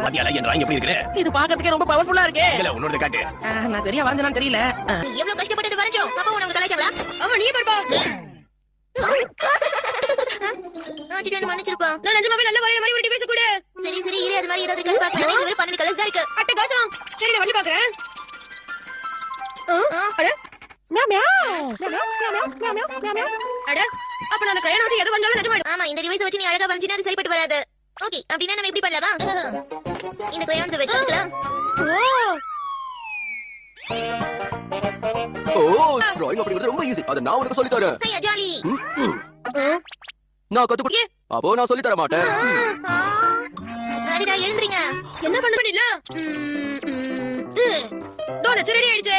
பாத்தியால என் drawing எப்படி இருக்கு? இது பாக்கிறதுக்கே ரொம்ப பவர்ஃபுல்லா இருக்கே. இல்ல உன்னோட காட்டு. நான் சரியா வரைஞ்சனான்னு தெரியல. எவ்வளவு கஷ்டப்பட்டு வரைஞ்சோம். அப்பா உனக்கு கலாய்ச்சாங்களா? ஆமா நீ பாருப்பா. ஆச்சிட்டு மன்னிச்சிருப்பா. நான் நிஜமாவே நல்ல வரைய மாதிரி ஒரு டிவைஸ் கூட. சரி சரி இரு அது மாதிரி ஏதாவது கலர் பார்க்கலாம். இது வெறும் 12 கலர்ஸ் தான் இருக்கு. அட்டகாசம். சரி நான் வந்து பார்க்கறேன். அட மியாவ் மியாவ். அட அப்ப நான் கிரையான் வச்சு எது வந்தாலும் நிஜமாயிடும். ஆமா இந்த டிவைஸ் வச்சு நீ அழகா வரைஞ்சினா அது சரிப்பட்டு வராது. ஓகே அப்படினா நம்ம எப்படி பண்ணலாமா? இந்த கிரையான்ஸ் வெச்சுக்கலாம். டிராயிங் அப்படிங்கிறது ரொம்ப ஈஸி. அத நான் உனக்கு சொல்லி தரேன். ஹையா ஜாலி. நான் கத்துக்க. அப்போ நான் சொல்லி தர மாட்டேன். அடடா எழுந்திரீங்க. என்ன பண்ணல? டோனட் ரெடி ஆயிடுச்சு.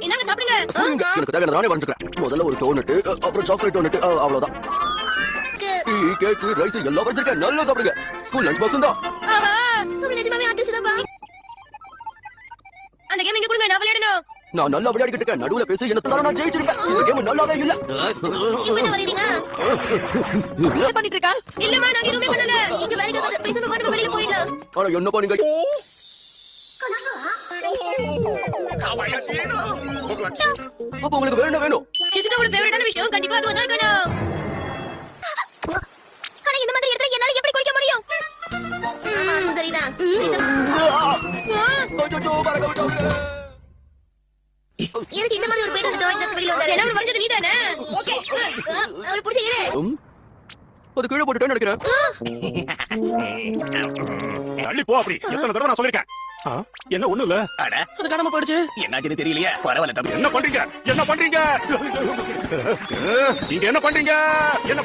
என்னங்க சாப்பிடுங்க. எனக்கு தேவையான நானே வரைஞ்சுக்கிறேன். முதல்ல ஒரு டோனட், அப்புறம் சாக்லேட் டோனட், அவ்வளவுதான். டீ, கேக், ரைஸ் எல்லாம் வச்சிருக்கேன். நல்லா சாப்பிடுங்க. ஸ்கூல் லஞ்ச் பாக்ஸ் தான். ஆஹா உங்களுக்கு நிஜமாவே ஆர்டிஸ்ட் தான். அந்த கேம் இங்க கொடுங்க நான் விளையாடணும். நான் நல்லா விளையாடிட்டு இருக்கேன். நடுவுல பேசி என்ன தடவை நான் ஜெயிச்சிருக்கேன். இந்த கேம் நல்லாவே இல்ல. என்ன வரீங்க? என்ன பண்ணிட்டு இருக்கா? இல்லம்மா நான் எதுவுமே பண்ணல. இங்க வரைக்கும் பேசாம வந்து வெளிய போயிடலாம். ஆனா என்ன பண்ணீங்க? அப்ப உங்களுக்கு வேணும் வேணும். ஷிசுகாவோட ஃபேவரட்டான விஷயம் கண்டிப்பா அது தான் இருக்கணும். ஆனா இந்த மாதிரி இடத்துல என்னால எப்படி குளிக்க முடியும்? ஆமா சரிதான். அச்சோ பறக்க விட்டோங்க. எதுக்கு இந்த மாதிரி ஒரு பேர் வந்து டாய்ஸ் வெளிய வந்தாரு? என்ன வந்தது நீதானே? ஓகே. அவரை புடிச்சு இரு. அது கீழே போட்டுட்டேன்னு நினைக்கிறேன். தள்ளி போ அப்படி. எத்தனை தடவை நான் சொல்லிருக்கேன். என்ன ஒண்ணு இல்ல. அட அது காணாம போயிடுச்சு. என்னாச்சுன்னு தெரியலையே. பரவாயில்ல தம்பி. என்ன பண்றீங்க? என்ன பண்றீங்க? நீங்க என்ன பண்றீங்க? என்ன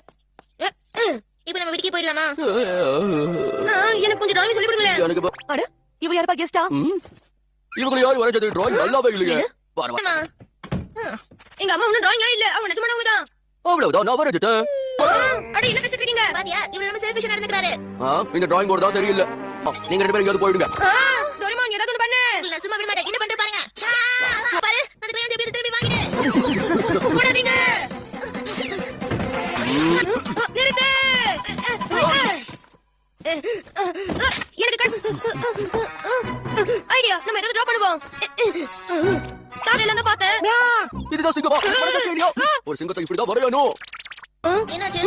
இப்போ நம்ம வீட்டுக்கு போயிடலாமா? எனக்கு கொஞ்சம் டிராயிங் சொல்லி கொடுங்களேன். எனக்கு அட இவ யாரப்பா கெஸ்டா? இவங்க யார் வரைஞ்சது டிராயிங் நல்லாவே இல்லையே. பரவாயில்ல. எங்க அம்மா ஒன்னும் டிராயிங் இல்ல. அவங்க நிஜமானவங்க தான். அவ்வளவுதான் நான் வரைஞ்சிட்டேன். அட என்ன பேசிட்டு இருக்கீங்க? பாத்தியா இவரு நம்ம செல்ஃபிஷா நடந்துக்கறாரு. இந்த டிராயிங் போர்டு தான் சரியில்லை. நீங்க ரெண்டு பேரும் எங்கயாவது போயிடுங்க. டோரேமான் ஏதாவது ஒன்னு பண்ணு. நான் சும்மா விட மாட்டேன். என்ன பண்ற பாருங்க. பாரு அந்த பையன் எப்படி திரும்பி வாங்கிடு. ஓடாதீங்க. நிறுத்து. எனக்கு ஐடியா நம்ம ஏதாவது டிராப் பண்ணுவோம். காலையில தான் பார்த்தேன். இதுதான் சிங்கமா. ஒரு சிங்கத்தை இப்படிதான் வரையணும். என்னாச்சு?